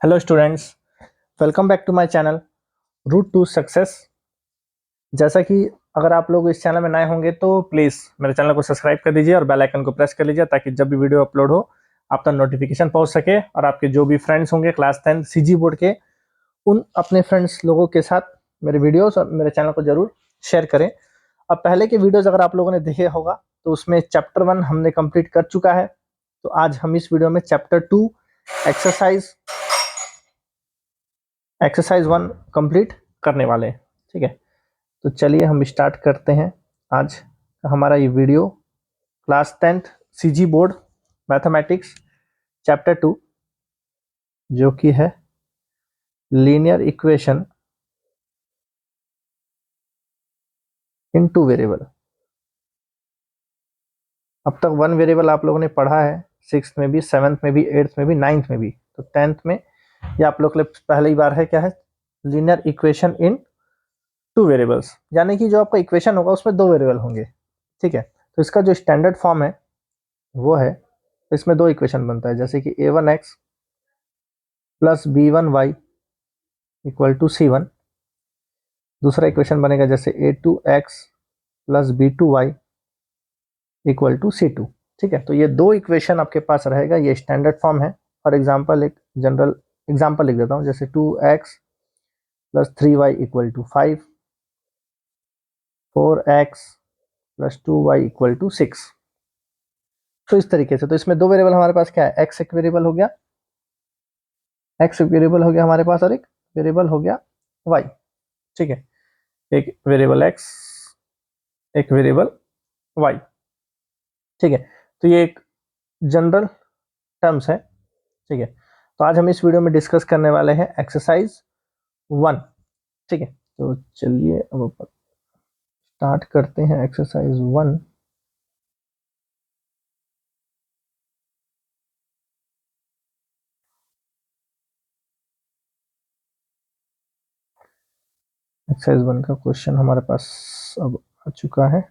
Hello students, welcome back to my channel route to success. जैसा कि अगर आप लोग इस चैनल में नए होंगे तो प्लीज़ मेरे चैनल को सब्सक्राइब कर दीजिए और बेल आइकन को प्रेस कर लीजिए ताकि जब भी वीडियो अपलोड हो आप तक नोटिफिकेशन पहुंच सके और आपके जो भी फ्रेंड्स होंगे क्लास 10 सीजी बोर्ड के उन अपने फ्रेंड्स लोगों के साथ मेरे वीडियोस और मेरे चैनल को जरूर शेयर करें। अब पहले के वीडियोस अगर आप लोगों ने देखे होगा तो उसमें चैप्टर 1 हमने कंप्लीट कर चुका है। तो आज हम इस वीडियो में चैप्टर 2 एक्सरसाइज एक्सरसाइज 1 कंप्लीट करने वाले हैं। ठीक है, तो चलिए हम स्टार्ट करते हैं आज का हमारा ये video. Class 10th CG board mathematics chapter 2 जो कि है linear equation in two variable. अब तक वन वेरिएबल आप लोगों ने पढ़ा है, 6th में भी, 7th में भी, 8th में भी, 9th में भी। तो 10th में ये आप लोग के लिए पहली बार है क्या है, linear equation in two variables, यानी कि जो आपका इक्वेशन होगा उसमें दो वेरिएबल होंगे। ठीक है, तो इसका जो स्टैंडर्ड फॉर्म है वो है, इसमें दो इक्वेशन बनता है, जैसे कि a1x plus b1y equal to c1। दूसरा इक्वेशन बनेगा जैसे a2x plus b2y equal to c2। ठीक है, तो ये दो इक्वेशन आपके पास रहेगा, ये स्टैंडर्ड फॉर्म है। फॉर एग्जांपल एक जनरल एग्जांपल लिख देता हूँ, जैसे 2x plus 3y equal to 5, 4x plus 2y equal to 6। तो इस तरीके से, तो इसमें दो वेरिएबल हमारे पास क्या है, x एक वेरिएबल हो गया, x एक वेरिएबल हो गया हमारे पास, और एक वेरिएबल हो गया y। ठीक है, एक वेरिएबल x, एक वेरिएबल y। ठीक है, तो ये एक जनरल टर्म्स है। ठीक है, तो आज हम इस वीडियो में डिस्कस करने वाले हैं एक्सरसाइज 1। ठीक है, तो चलिए अब स्टार्ट करते हैं एक्सरसाइज 1। एक्सरसाइज 1 का क्वेश्चन हमारे पास अब आ चुका है।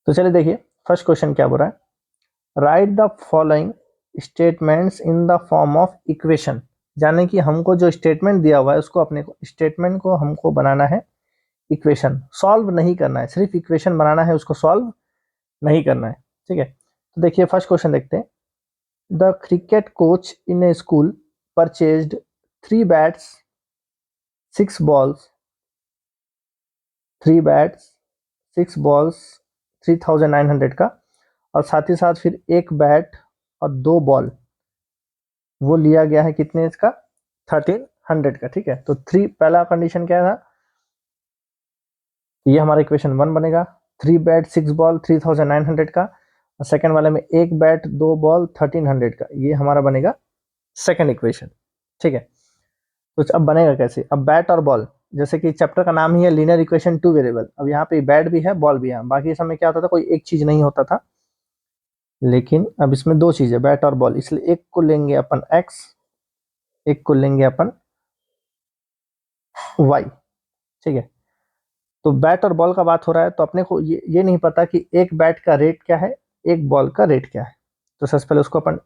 तो चलिए देखिए, फर्स्ट क्वेश्चन क्या बोल रहा है, right the following statements in the form of equation. यानी कि हमको जो स्टेटमेंट दिया हुआ है उसको अपने को स्टेटमेंट को हमको बनाना है इक्वेशन, सॉल्व नहीं करना है, सिर्फ इक्वेशन बनाना है, उसको सॉल्व नहीं करना है। ठीक है, तो देखिए फर्स्ट क्वेश्चन देखते हैं। The cricket coach in A school purchased 3 bats, 6 balls, 3 bats, 6 balls 3900 का, और साथ ही साथ फिर एक बैट और 2 बॉल वो लिया गया है कितने इसका, 1300 का। ठीक है, तो थ्री पहला कंडीशन क्या था, ये हमारा इक्वेशन 1 बनेगा, 3 बैट 6 बॉल 3900 का, और सेकंड वाले में एक बैट 2 बॉल 1300 का, ये हमारा बनेगा सेकंड इक्वेशन। ठीक है, तो अब बनेगा कैसे, अब बैट और बॉल, जैसे कि चैप्टर का नाम ही है लीनियर इक्वेशन टू वेरिएबल, अब यहाँ पे बैट भी है बॉल भी है, बाकी समय क्या होता था, कोई एक चीज नहीं होता था, लेकिन अब इसमें दो चीजें बैट और बॉल, इसलिए एक को लेंगे अपन x, एक को लेंगे अपन y। ठीक है, तो बैट और बॉल का बात हो रहा है, तो अपने को ये नहीं पता कि एक बैट का रेट क्या है, एक बॉल का रेट क्या है। तो सबसे पहले उसको अपन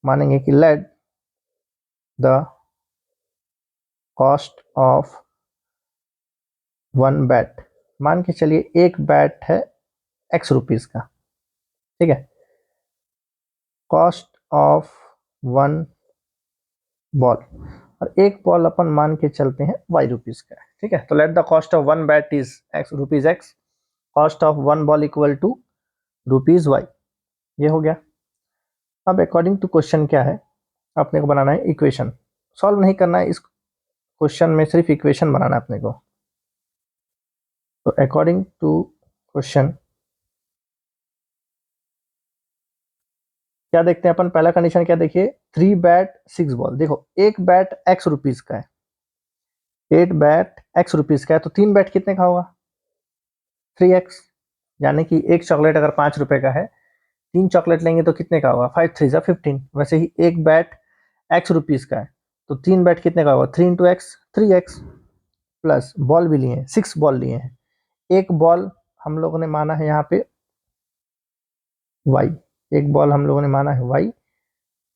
मानेंगे कि late the cost of one bat, मान के चलिए एक बैट है x रुपीज का। ठीक है, कॉस्ट ऑफ वन बॉल, और एक बॉल अपन मान के चलते हैं y रुपीज का है। ठीक है, तो let the cost of one bat is x rupees x, cost of one ball equal to rupees y। ये हो गया। अब अकॉर्डिंग टू क्वेश्चन क्या है, अपने को बनाना है इक्वेशन, सॉल्व नहीं करना है, इस क्वेश्चन में सिर्फ इक्वेशन बनाना है अपने को। तो अकॉर्डिंग टू क्वेश्चन क्या देखते हैं अपन, पहला कंडीशन क्या देखिए, 3 बैट 6 बॉल। देखो एक बैट x रुपीज का है, एक बैट x रुपीज का है, तो 3 बैट कितने का होगा, 3x। यानी कि एक चॉकलेट अगर 5 रुपए का है, 3 चॉकलेट लेंगे तो कितने का होगा, 5 3 15। वैसे ही एक बैट x रुपीज का है, तो 3 बैट कितने का होगा, 3 into x 3x। Plus ball भी लिए हैं, 6 बॉल लिए हैं। एक बॉल हम लोगों ने माना है यहाँ पे y, एक बॉल हम लोगों ने माना है y,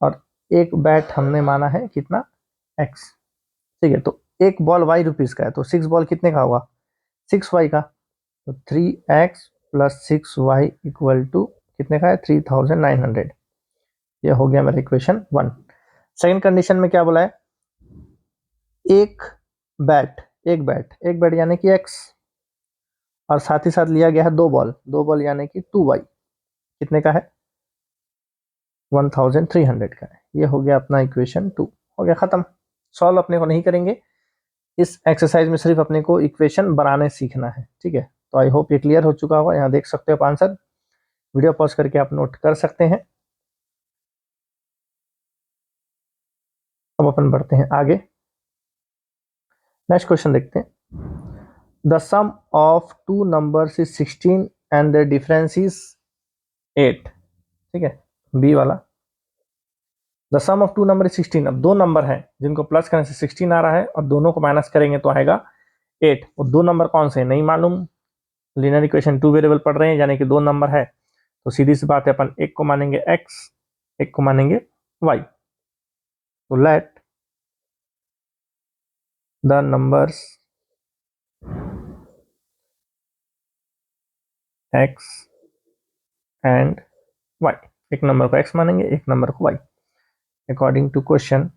और एक बैट हमने माना है कितना x। ठीक है, तो एक बॉल y रुपीस का है, तो 6 बॉल कितने का होगा 6y का, तो 3x plus 6y equal to कितने का है 3900। ये हो गया मेरा इक्वेशन 1। सेकंड कंडीशन में क्या बोला है, एक बैट यानी कि x, और साथ ही साथ लिया गया है 2 बॉल यानी कि 2y, कितने का है 1300 का है। ये हो गया अपना इक्वेशन 2, हो गया खत्म। सॉल्व अपने को नहीं करेंगे, इस एक्सरसाइज में सिर्फ अपने को इक्वेशन बनाने सीखना है। ठीक है, तो आई होप ये क्लियर हो चुका होगा। यहाँ देख सकते हो आप आंसर, वीडियो पॉज करके आप नोट कर सकते हैं। अब अपन बढ़ते हैं आगे, नेक्स्ट क्वेश्चन देखते हैं। The sum of two numbers is 16 and the difference is 8। ठीक है, बी वाला, the sum of two number is 16। अब दो नंबर है जिनको प्लस करने से 16 आ रहा है और दोनों को माइनस करेंगे तो आएगा 8। और दो नंबर कौन से हैं नहीं मालूम, लीनियर इक्वेशन 2 वेरिएबल पढ़ रहे हैं यानी कि दो नंबर है, तो सीधी सी बात है अपन एक को मानेंगे x, एक को मानेंगे y। तो let the numbers x and y, एक नंबर को x मानेंगे एक नंबर को y अकॉर्डिंग टू क्वेश्चन।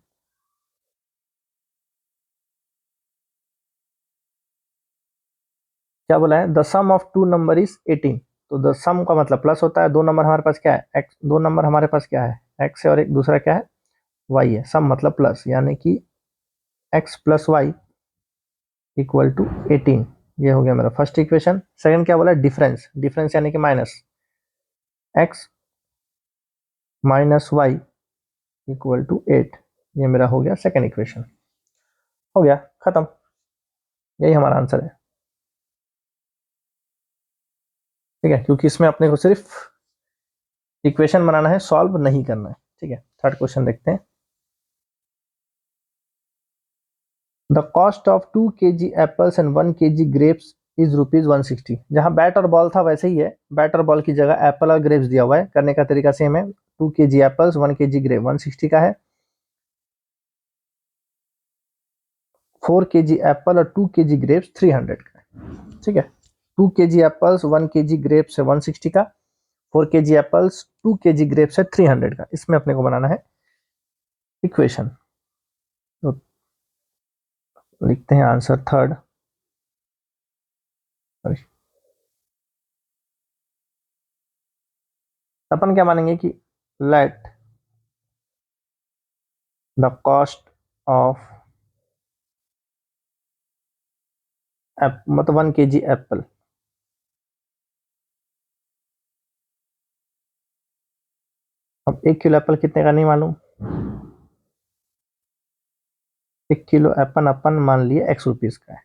क्या बोला है, the sum of two number is 18। तो द सम का मतलब प्लस होता है, दो नंबर हमारे पास क्या है x, दो नंबर हमारे पास क्या है x है और एक दूसरा क्या है y है। सम मतलब प्लस, यानी कि x plus y equal to 18। ये हो गया मेरा फर्स्ट इक्वेशन। सेकंड क्या बोला, डिफरेंस यानी कि minus, x minus y equal to 8। ये मेरा हो गया सेकंड इक्वेशन, हो गया खत्म। यही हमारा आंसर है। ठीक है, क्योंकि इसमें अपने को सिर्फ इक्वेशन बनाना है, सॉल्व नहीं करना है। ठीक है, थर्ड क्वेश्चन देखते हैं। The cost of 2 kg apples and 1 kg grapes is ₹160। जहां बैट और बॉल था वैसे ही है, बैट और बॉल की जगह एप्पल और ग्रेप्स दिया हुआ है, करने का तरीका सेम है। 2 kg एप्पल्स 1 kg ग्रेप 160 का है, 4 kg एप्पल और 2 kg ग्रेप्स 300 का है। ठीक है, 2 kg एप्पल्स 1 kg ग्रेप्स है 160 का, 4 kg एप्पल्स 2 kg ग्रेप्स है 300 का। इसमें अपने को बनाना है इक्वेशन, तो लिखते हैं आंसर थर्ड। अपन क्या मानेंगे कि लेट द कॉस्ट ऑफ मतलब 1 kg एप्पल, अब 1 किलो एप्पल कितने का नहीं मालूम, 1 किलो एप्पल अपन मान लिए x रुपीस का है।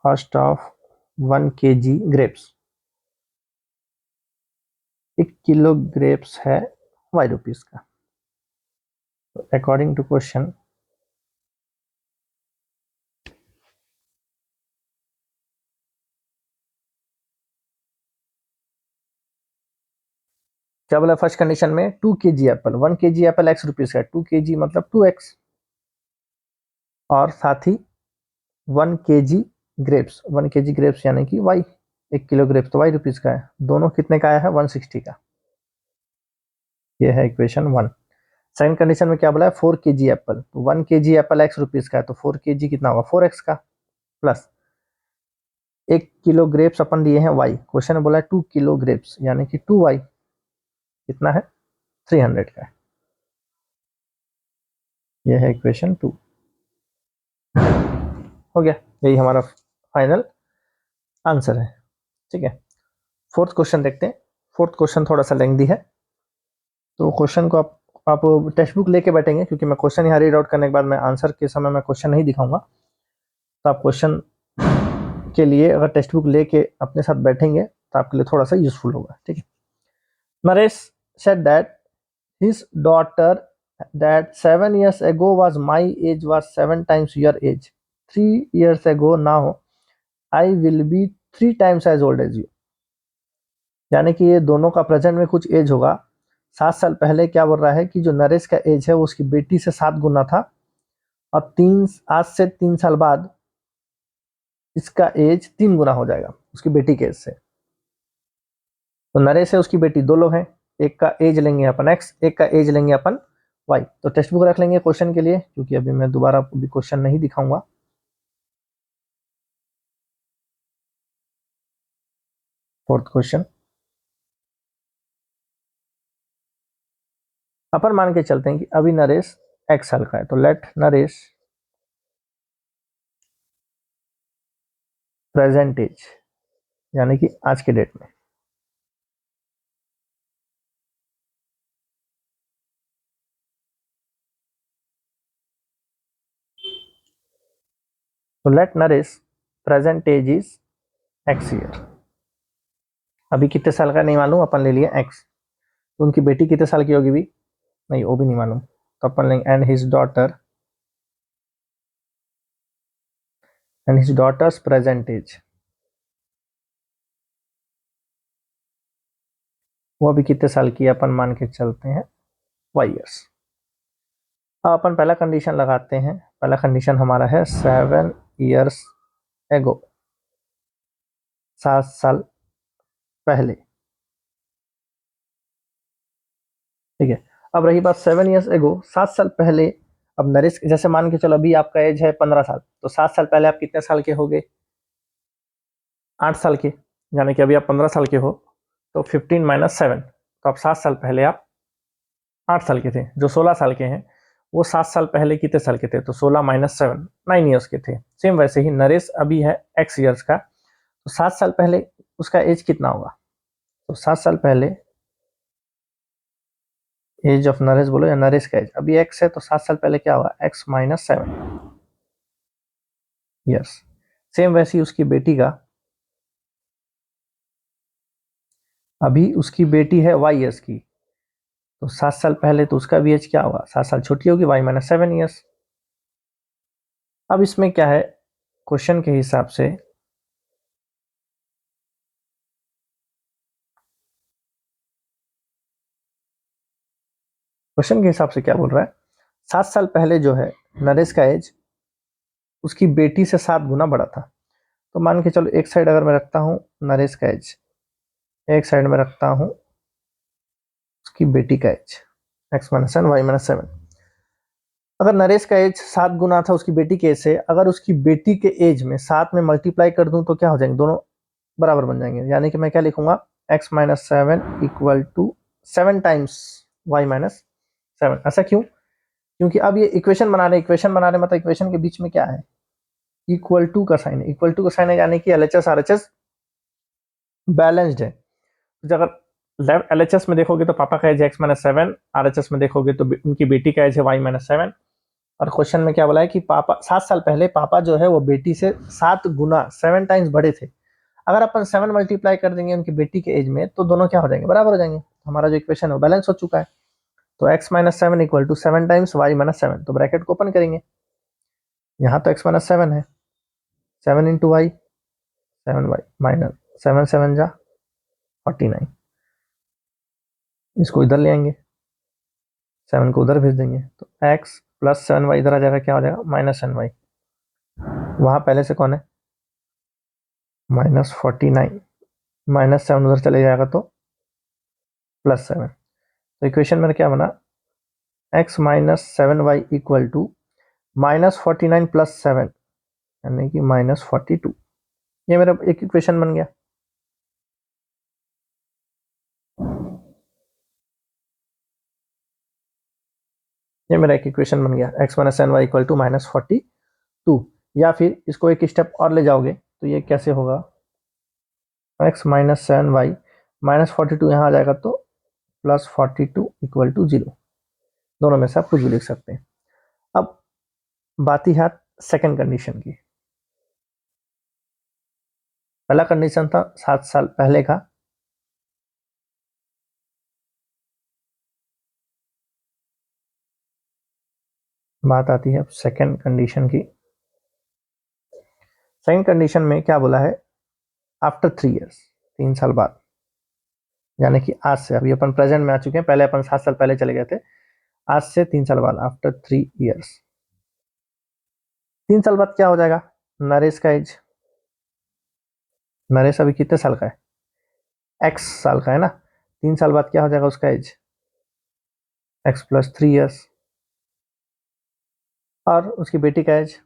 Cost of 1 kg grapes, 1 kilo grapes है y रुपीस का। अकॉर्डिंग टू क्वेश्चन क्या बोला, फर्स्ट कंडीशन में 2 kg Apple, 1 kg Apple x rupees का है, 2 kg मतलब 2x, और साथ ही 1 kg ग्रेप्स, 1 kg ग्रेप्स यानी कि y, 1 किलो ग्रेप्स तो y रुपीस का है, दोनों कितने का आया है 160 का। ये है इक्वेशन 1। सेकंड कंडीशन में क्या बोला है, 4 kg एप्पल, तो 1 kg एप्पल x रुपीस का है, तो 4 kg कितना होगा 4x का, प्लस 1 किलो ग्रेप्स अपन लिए हैं y, क्वेश्चन में बोला है 2 किलो ग्रेप्स यानी कि 2y कितना है 300 का है। यह है इक्वेशन 2, हो गया, यही हमारा फाइनल आंसर है। ठीक है, फोर्थ क्वेश्चन देखते हैं। फोर्थ क्वेश्चन थोड़ा सा लेंथी है, तो क्वेश्चन को आप टेक्स्ट बुक लेके बैठेंगे, क्योंकि मैं क्वेश्चन यहाँ रीड आउट करने के बाद मैं आंसर के समय मैं क्वेश्चन नहीं दिखाऊंगा, तो आप क्वेश्चन के लिए अगर टेक्स्ट बुक लेके अपने साथ बैठेंगे तो आपके लिए थोड़ा सा यूजफुल होगा। ठीक है, Naresh said that his daughter that 7 years ago was my age was 7 times your age. 3 years ago now I will be 3 times as old as you. यानी कि ये दोनों का प्रेजेंट में कुछ एज होगा। 7 साल पहले क्या बोल रहा है कि जो नरेश का एज है वो उसकी बेटी से 7 गुना था, और आज से 3 साल बाद इसका एज 3 गुना हो जाएगा उसकी बेटी के एज से। तो नरेश है, उसकी बेटी, 2 लोग हैं, एक का एज लेंगे अपन x, एक का एज लेंगे अपन y। तो टेक्स्ट बुक रख लेंगे क्वेश्चन के लिए, क्योंकि अभी मैं दोबारा भी क्वेश्चन नहीं दिखाऊंगा। फोर्थ क्वेश्चन अपन मान के चलते हैं कि अभी नरेश x साल का है, तो लेट नरेश प्रेजेंट एज, यानी कि आज के डेट में। तो let Naresh present age is x year. अभी कितने साल का नहीं मालूम, अपन ले लिया x। तो उनकी बेटी कितने साल की होगी भी नहीं, वो भी नहीं मालूम, तो अपन लेंगे and his daughter's present age, वो अभी कितने साल की है, अपन मान के चलते हैं y ईयर्स। अब अपन पहला कंडीशन लगाते हैं। पहला कंडीशन हमारा है 7 years ago, 7 साल पहले। ठीक है, अब रही बात 7 years ago, 7 साल पहले। अब नरेश, जैसे मान के चलो अभी आपका एज है 15 साल, तो 7 साल पहले आप कितने साल के हो गए, 8 साल के, यानी कि अभी आप 15 साल के हो, तो 15 - 7, तो आप 7 साल पहले आप 8 साल के थे। जो 16 साल के हैं वो 7 साल पहले कितने साल के थे, तो 16 - 7, 9 ईयर्स के थे। सेम वैसे ही नरेश अभी है x ईयर्स का, तो 7 साल पहले उसका एज कितना होगा, तो 7 साल पहले एज ऑफ नरेश बोलो, या नरेश का एज अभी x है, तो 7 साल पहले क्या होगा, x - 7 ईयर्स। सेम वैसे ही उसकी बेटी का, अभी उसकी बेटी है y ईयर्स की, तो 7 साल पहले तो उसका भी एज क्या होगा, 7 साल छोटी होगी, y - 7 ईयर्स। अब इसमें क्या है, क्वेश्चन के हिसाब से क्या बोल रहा है, 7 साल पहले जो है नरेश का एज उसकी बेटी से 7 गुना बड़ा था। तो मान के चलो एक साइड अगर मैं रखता हूँ नरेश का एज, एक साइड में रखता हूँ उसकी बेटी का एज, x - 7 y - 7। अगर नरेश का एज 7 गुना था उसकी बेटी के एज से, अगर उसकी बेटी के एज में 7 में मल्टीप्लाई कर दूं तो क्या हो जाएंगे, दोनों बराबर बन जाएंगे। यानी कि मैं क्या लिखूंगा, x - 7 equal to 7 times y - 7। ऐसा क्यों, क्योंकि अब ये इक्वेशन बना रहे, मतलब इक्वेशन के बीच में क्या है, इक्वल टू का साइन है, इक्वल टू का साइन है, यानी कि LHS RHS बैलेंस्ड है। तो अगर लेफ्ट LHS में देखोगे तो पापा का एज x - 7, RHS में देखोगे तो उनकी बेटी का एज है y - 7। और क्वेश्चन में क्या बोला है कि पापा 7 साल पहले पापा जो है वो बेटी से 7 गुना 7 टाइम्स बड़े थे। अगर अपन 7 मल्टीप्लाई कर देंगे उनकी बेटी के एज में, तो दोनों क्या हो जाएंगे, बराबर हो जाएंगे। हमारा जो इक्वेशन है वो बैलेंस हो चुका है। तो x - 7 equal to 7 times y - 7, तो ब्रैकेट को ओपन करेंगे। यहाँ तो x - 7 है, 7 इंटू वाई, 7y माइनस 7 7 जा 49, इसको इधर ले आएंगे, 7 को उधर भेज देंगे, तो x प्लस 7y इधर आ जाएगा, क्या हो जाएगा, -7y। वहां पहले से कौन है, -49, -7 उधर चले जाएगा तो +7। तो इक्वेशन में क्या बना, x - 7y इक्वल टू -49 + 7, यानी कि -42। ये मेरा एक इक्वेशन बन गया। ये मेरा एक इक्वेशन बन गया, x - 7y इक्वल टू -42। या फिर इसको एक स्टेप और ले जाओगे तो ये कैसे होगा, x - 7y -42 यहाँ आ जाएगा, तो +42 इक्वल टू 0। दोनों में से आप कुछ भी लिख सकते हैं। अब बात ही है सेकंड कंडीशन की। पहला कंडीशन था 7 साल पहले का, बात आती है अब सेकंड कंडीशन की। सेकंड कंडीशन में क्या बोला है, आफ्टर 3 ईयर्स, 3 साल बाद, यानी कि आज से, अभी अपन प्रेजेंट में आ चुके हैं, पहले अपन 7 साल पहले चले गए थे, आज से 3 साल बाद, आफ्टर 3 ईयर्स, 3 साल बाद क्या हो जाएगा, नरेश का एज, नरेश अभी कितने साल का है, एक्स साल का है ना, 3 साल बाद क्या हो जाएगा उसका एज, एक्स प्लस 3 ईयर्स, और उसकी बेटी का एज,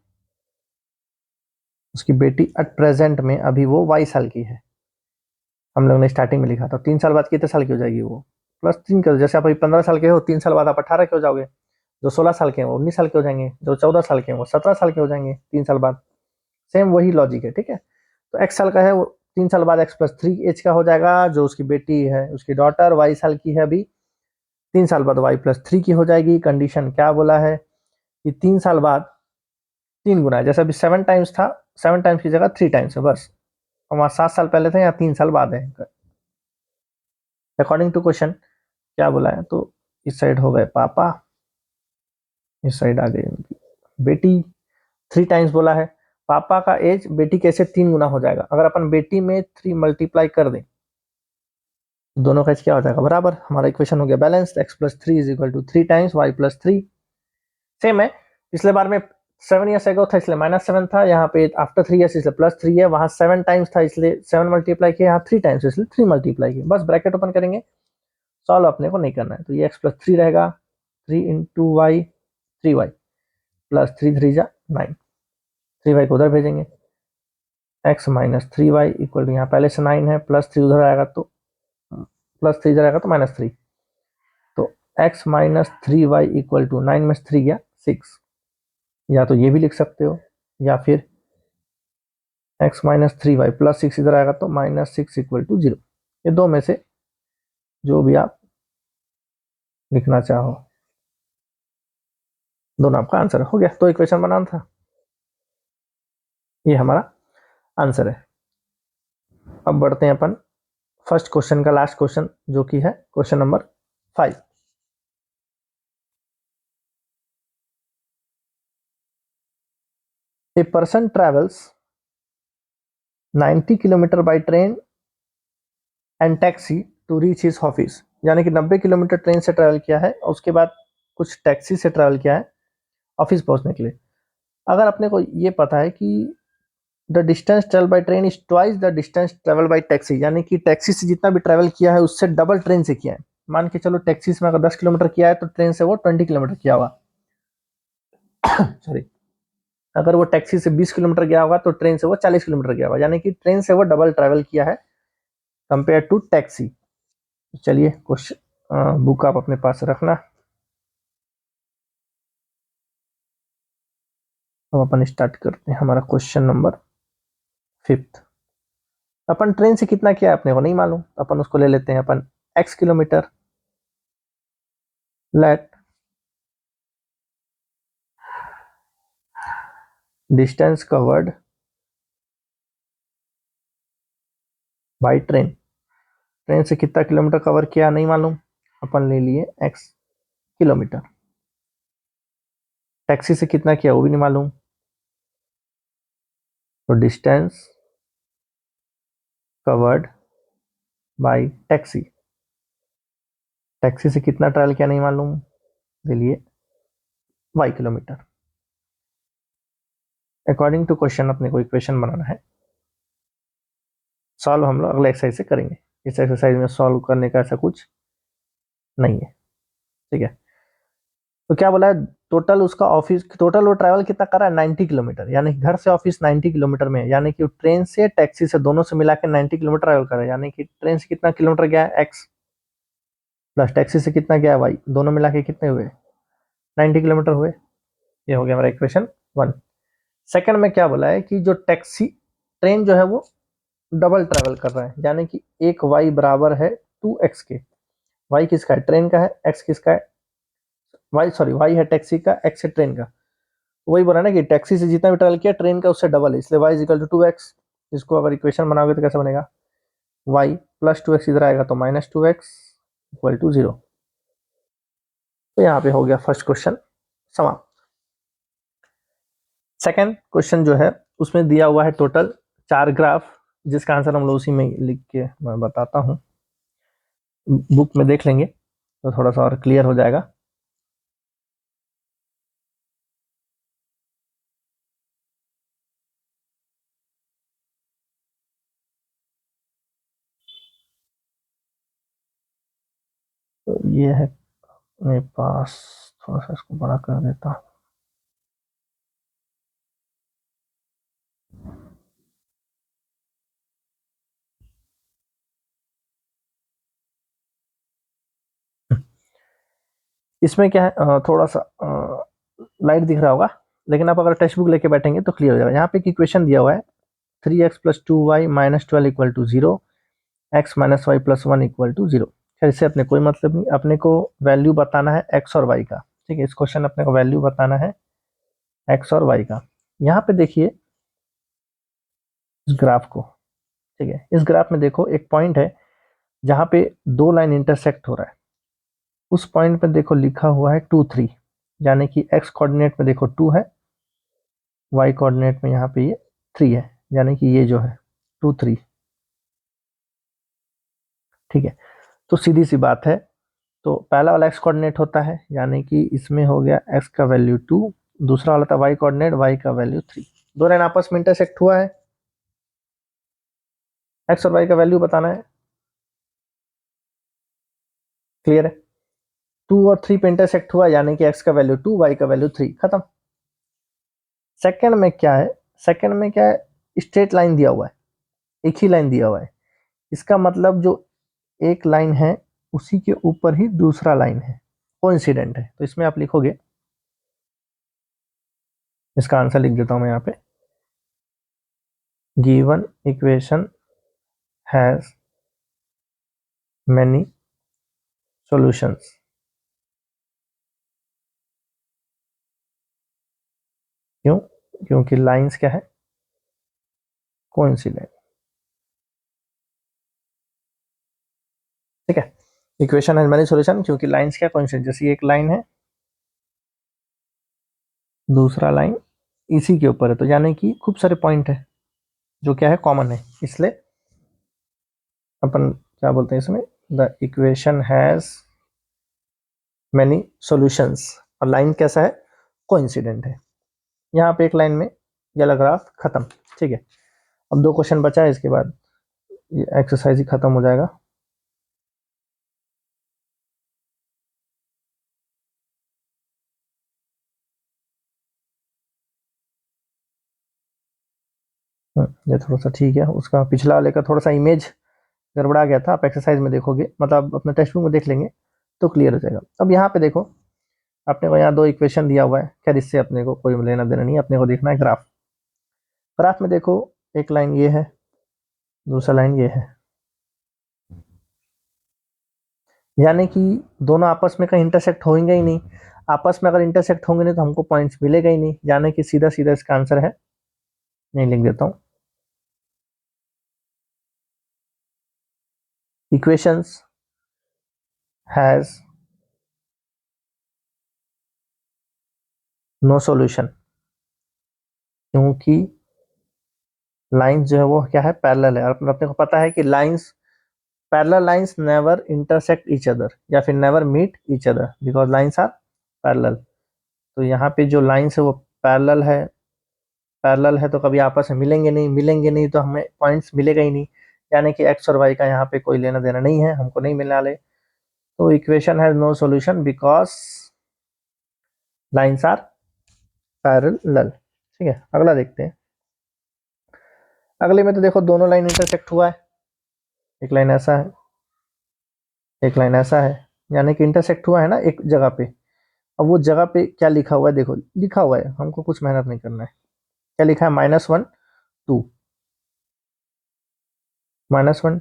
उसकी बेटी एट प्रेजेंट में अभी वो वाई साल की है, हम लोगों ने स्टार्टिंग में लिखा था, 3 साल बाद कितने साल की हो जाएगी वो, प्लस 3 कर, जैसे आप अभी 15 साल के हो, 3 साल बाद आप 18 के हो जाओगे, जो 16 साल के हैं वो 19 साल के हो जाएंगे, जो 14 साल के हैं वो 17 साल के हो जाएंगे 3 साल बाद। सेम वही लॉजिक है, ठीक है। तो एक्स साल का है वो, 3 साल बाद एक्स प्लस 3 एज का हो जाएगा, जो उसकी बेटी है, उसकी डॉटर वाई साल की है अभी, 3 साल बाद वाई प्लस 3 की हो जाएगी। कंडीशन क्या बोला है कि 3 साल बाद 3 गुना है, जैसे अभी 7 टाइम्स था, 7 टाइम्स की जगह 3 टाइम्स है बस, और वहाँ 7 साल पहले थे, यहाँ 3 साल बाद है। अकॉर्डिंग टू क्वेश्चन क्या बोला है, तो इस साइड हो गए पापा, इस साइड आ गई उनकी बेटी, 3 टाइम्स बोला है, पापा का एज बेटी कैसे 3 गुना हो जाएगा, अगर अपन बेटी में 3 मल्टीप्लाई कर दें, दोनों का एज क्या हो जाएगा बराबर, हमारा इक्वेशन हो गया balanced, x plus 3 is equal to 3 times y plus 3। Same है, पिछले बार में 7 ईयर्स एगो था इसलिए -7 था, यहाँ पे आफ्टर 3 ईयर्स इसलिए +3 है, वहां 7 टाइम्स था इसलिए 7 मल्टीप्लाई किया, यहाँ 3 टाइम्स इसलिए 3 मल्टीप्लाई किया, बस ब्रैकेट ओपन करेंगे, सॉल्व अपने को नहीं करना है, तो ये एक्स प्लस 3 रहेगा, 3 इंटू वाई, 3y प्लस 3 3 जा 9, 3y को उधर भेजेंगे, x minus 3y equal to, यहाँ पहले से 9 है, +3 उधर आएगा तो +3 इधर आएगा तो -3, तो x minus 3y equal to 9 में 3 गया 6, या तो ये भी लिख सकते हो, या फिर x माइनस 3y प्लस 6 इधर आएगा तो -6 इक्वल टू 0, ये दो में से जो भी आप लिखना चाहो, दोनों आपका आंसर हो गया, तो इक्वेशन बनाना था, ये हमारा आंसर है। अब बढ़ते हैं अपन फर्स्ट क्वेश्चन का लास्ट क्वेश्चन, जो कि है question number 5। A person travels 90 kilometre by train and taxi to reach his office, यानी कि 90 किलोमीटर ट्रेन से ट्रैवल किया है और उसके बाद कुछ टैक्सी से ट्रैवल किया है ऑफिस पहुंचने के लिए। अगर अपने को ये पता है कि the distance travel by train is twice the distance travel by taxi, यानी कि टैक्सी से जितना भी ट्रैवल किया है उससे डबल ट्रेन से किया है, मान के चलो टैक्सी से अगर 10 किलोमीटर किया है तो ट्रेन से वो 20 किलोमीटर किया होगा सॉरी, अगर वो टैक्सी से 20 किलोमीटर गया होगा तो ट्रेन से वो 40 किलोमीटर गया होगा, यानी कि ट्रेन से वो डबल ट्रैवल किया है कंपेयर टू टैक्सी। चलिए क्वेश्चन बुक आप अपने पास रखना, अब अपन स्टार्ट करते हैं हमारा क्वेश्चन नंबर 5। अपन ट्रेन से कितना किया है अपने को नहीं मालूम, अपन उसको ले लेते हैं अपन x kilometre, let distance covered by train, train से कितना किलोमीटर कवर किया नहीं मालूम, अपन ले लिए x किलोमीटर, टैक्सी से कितना किया वो भी नहीं मालूम, तो distance covered by taxi, taxi से कितना ट्रैवल किया नहीं मालूम, ले लिए y kilometre. According to question अपने को इक्वेशन बनाना है, सॉल्व हम लोग अगले एक्सरसाइज से करेंगे, इस एक्सरसाइज में सॉल्व करने का ऐसा कुछ नहीं है, ठीक है। तो क्या बोला है, टोटल उसका ऑफिस, टोटल वो ट्रैवल कितना कर रहा है 90 किलोमीटर, यानी घर से ऑफिस 90 किलोमीटर में है, यानी कि ट्रेन से टैक्सी से दोनों से मिला के 90 किलोमीटर ट्रैवल कर रहा है, यानी कि ट्रेन से कितना किलोमीटर गया है x, प्लस टैक्सी से कितना गया है y, दोनों मिला के कितने हुए 90 किलोमीटर हुए, ये हो गया हमारा इक्वेशन 1। सेकंड में क्या बोला है कि जो टैक्सी, ट्रेन जो है वो डबल ट्रैवल कर रहा है, यानी कि एक y बराबर है 2x के, y किसका है ट्रेन का है, x किसका है, y है टैक्सी का, x है ट्रेन का, वही बोला ना कि टैक्सी से जितना भी ट्रैवल किया ट्रेन का उससे डबल है, इसलिए y is equal to 2x, इसको अगर इक्वेशन बनाओगे तो कैसे बनेगा, y प्लस 2x इधर आएगा तो -2x इक्वल टू 0। तो यहाँ पे हो गया फर्स्ट क्वेश्चन समाप्त। सेकंड क्वेश्चन जो है उसमें दिया हुआ है टोटल 4 ग्राफ, जिसका आंसर हम लोग उसी में लिख के मैं बताता हूँ, बुक में देख लेंगे तो थोड़ा सा और क्लियर हो जाएगा। तो ये है मेरे पास, थोड़ा सा इसको बड़ा कर देता हूँ। इसमें क्या है, थोड़ा सा लाइट दिख रहा होगा, लेकिन आप अगर टेक्स्ट बुक लेके बैठेंगे तो क्लियर हो जाएगा। यहाँ पे एक इक्वेशन दिया हुआ है 3x plus 2y minus 12 equal to 0, x minus y plus 1 equal to 0। खैर इससे अपने कोई मतलब नहीं, अपने को वैल्यू बताना है एक्स और वाई का। ठीक है, इस क्वेश्चन अपने को वैल्यू बताना है एक्स और वाई का। यहाँ पे देखिए इस ग्राफ को, ठीक है, इस ग्राफ में देखो एक पॉइंट है जहाँ पे दो लाइन इंटरसेक्ट हो रहा है। उस पॉइंट पे देखो लिखा हुआ है 2 3, यानी कि एक्स कोऑर्डिनेट में देखो 2 है, वाई कोऑर्डिनेट में यहाँ पे ये 3 है, यानी कि ये जो है 2 3। ठीक है, तो सीधी सी बात है, तो पहला वाला एक्स कोऑर्डिनेट होता है, यानी कि इसमें हो गया एक्स का वैल्यू 2, दूसरा वाला था वाई कोऑर्डिनेट, वाई का वैल्यू 3। दो लाइन आपस में इंटरसेक्ट हुआ है, एक्स और वाई का वैल्यू बताना है। क्लियर है, 2 और 3 पे इंटरसेक्ट हुआ, यानी कि एक्स का वैल्यू 2, वाई का वैल्यू 3, खत्म। सेकंड में क्या है, सेकंड में क्या है, स्ट्रेट लाइन दिया हुआ है, एक ही लाइन दिया हुआ है। इसका मतलब जो एक लाइन है उसी के ऊपर ही दूसरा लाइन है, कोइंसिडेंट है। तो इसमें आप लिखोगे, इसका आंसर लिख देता हूं मैं यहाँ पे, given equation has many solutions. क्यों? क्योंकि लाइंस क्या है, कोइंसिडेंट। ठीक है, इक्वेशन हैज मैनी सॉल्यूशन क्योंकि लाइंस क्या कोइंसिडेंट, जैसे एक लाइन है दूसरा लाइन इसी के ऊपर है, तो यानी कि खूब सारे पॉइंट है जो क्या है कॉमन है, इसलिए अपन क्या बोलते हैं इसमें, the equation has many solutions. और लाइन कैसा है, कोइंसिडेंट है। यहाँ पे एक लाइन में ये वाला ग्राफ खत्म। ठीक है, अब दो क्वेश्चन बचा है, इसके बाद ये एक्सरसाइज ही खत्म हो जाएगा। ये थोड़ा सा ठीक है, उसका पिछला वाले का थोड़ा सा इमेज गड़बड़ा गया था, आप एक्सरसाइज में देखोगे, मतलब अपने टेक्स्ट बुक में देख लेंगे तो क्लियर हो जाएगा। अब यहाँ पे देखो, अपने को यहाँ दो इक्वेशन दिया हुआ है, खैर इससे अपने को कोई लेना देना नहीं है, अपने को देखना है ग्राफ। ग्राफ में देखो एक लाइन ये है, दूसरा लाइन ये है, यानी कि दोनों आपस में कहीं इंटरसेक्ट होंगे ही नहीं। आपस में अगर इंटरसेक्ट होंगे नहीं तो हमको पॉइंट्स मिलेगा ही नहीं, यानी कि सीधा सीधा इसका आंसर है, नहीं लिख देता हूँ, इक्वेशंस हैज नो सॉल्यूशन, क्योंकि लाइंस जो है वो क्या है, पैरेलल है। और अपने को पता है कि lines, parallel lines never intersect each other, या फिर never meet each other because lines are parallel. तो यहाँ पे जो लाइंस है वो पैरेलल है, पैरेलल है तो कभी आपस में मिलेंगे नहीं, मिलेंगे नहीं तो हमें पॉइंट्स मिलेगा ही नहीं, यानी कि एक्स और वाई का यहाँ पे कोई लेना देना नहीं है, हमको नहीं मिलने वाले। तो equation has no solution because lines are parallel. ठीक है, अगला देखते हैं। अगले में तो देखो दोनों लाइन इंटरसेक्ट हुआ है, एक लाइन ऐसा है, एक लाइन ऐसा है, यानी कि इंटरसेक्ट हुआ है ना एक जगह पे। अब वो जगह पे क्या लिखा हुआ है, देखो लिखा हुआ है, हमको कुछ मेहनत नहीं करना है। क्या लिखा है, -1 2, -1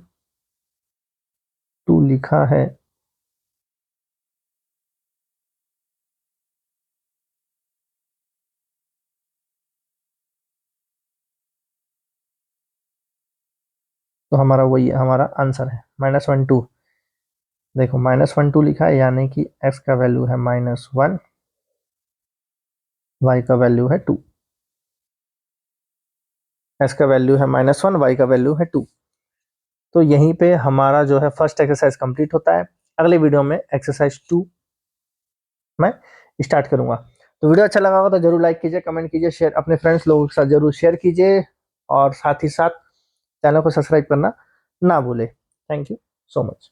2 लिखा है। तो हमारा वही हमारा आंसर है, -1 2। देखो -1 2 लिखा है, यानी कि एक्स का वैल्यू है -1, वाई का वैल्यू है 2। x का वैल्यू है -1, y का वैल्यू है 2। तो यहीं पे हमारा जो है फर्स्ट एक्सरसाइज कंप्लीट होता है। अगले वीडियो में एक्सरसाइज 2 मैं स्टार्ट करूंगा। तो वीडियो अच्छा लगा होगा तो जरूर लाइक कीजिए, कमेंट कीजिए, शेयर अपने फ्रेंड्स लोगों के साथ जरूर शेयर कीजिए, और साथ ही साथ चैनल को सब्सक्राइब करना ना भूले। Thank you so much.